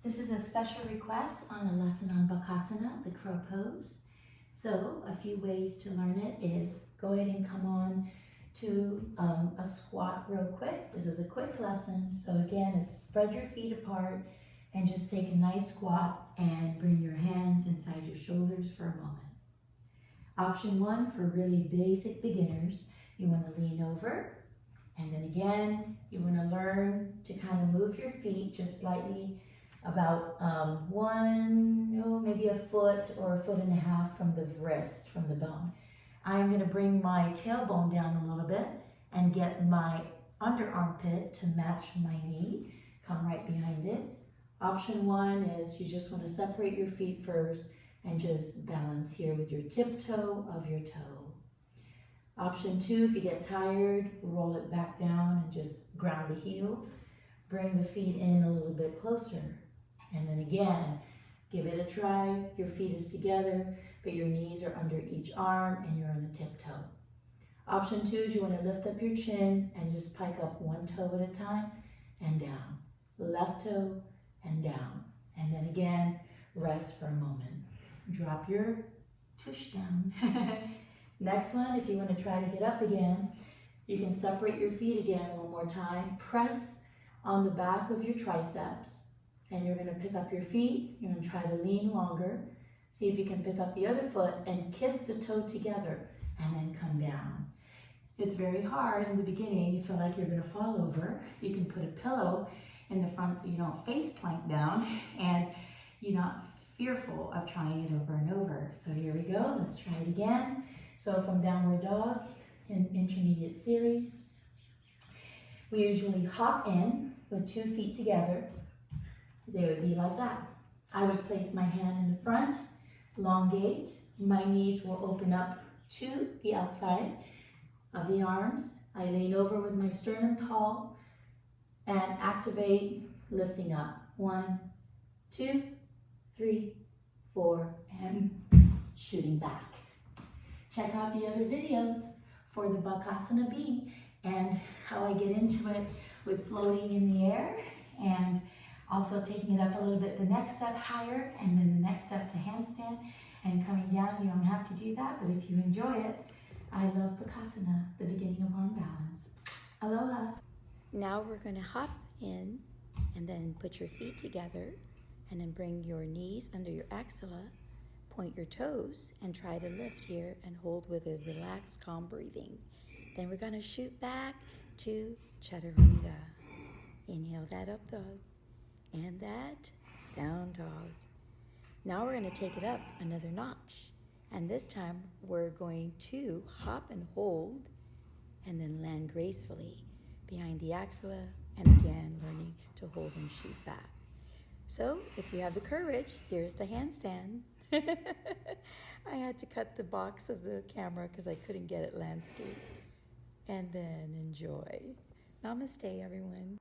This is a special request on a lesson on Bakasana, the crow pose. So a few ways to learn it is go ahead and come on to a squat real quick. This is a quick lesson. So again, spread your feet apart and just take a nice squat and bring your hands inside your shoulders for a moment. Option one for really basic beginners, you want to lean over, and then again, you want to learn to kind of move your feet just slightly about maybe a foot or a foot and a half from the wrist, from the bone. I'm going to bring my tailbone down a little bit and get my under armpit to match my knee. Come right behind it. Option one is you just want to separate your feet first and just balance here with your tiptoe of your toe. Option two, if you get tired, roll it back down and just ground the heel. Bring the feet in a little bit closer. And then again, give it a try. Your feet is together, but your knees are under each arm and you're on the tiptoe. Option two is you want to lift up your chin and just pike up one toe at a time and down. Left toe and down. And then again, rest for a moment. Drop your tush down. Next one, if you want to try to get up again, you can separate your feet again one more time. Press on the back of your triceps. And you're going to pick up your feet. You're going to try to lean longer. See if you can pick up the other foot and kiss the toe together and then come down. It's very hard in the beginning. You feel like you're going to fall over. You can put a pillow in the front so you don't face plank down and you're not fearful of trying it over and over. So here we go. Let's try it again. So from downward dog in intermediate series, we usually hop in with 2 feet together. They would be like that. I would place my hand in the front, elongate. My knees will open up to the outside of the arms. I lean over with my sternum tall and activate lifting up. 1, 2, 3, 4, and shooting back. Check out the other videos for the Bakasana B and how I get into it with floating in the air and also taking it up a little bit, the next step higher, and then the next step to handstand and coming down. You don't have to do that, but if you enjoy it, I love Bakasana, the beginning of arm balance. Aloha. Now we're going to hop in and then put your feet together and then bring your knees under your axilla, point your toes, and try to lift here and hold with a relaxed, calm breathing. Then we're going to shoot back to chaturanga. Inhale that up dog. And that down dog. Now we're going to take it up another notch. And this time we're going to hop and hold and then land gracefully behind the axilla and again learning to hold and shoot back. So if you have the courage, here's the handstand. I had to cut the box of the camera because I couldn't get it landscape. And then enjoy. Namaste, everyone.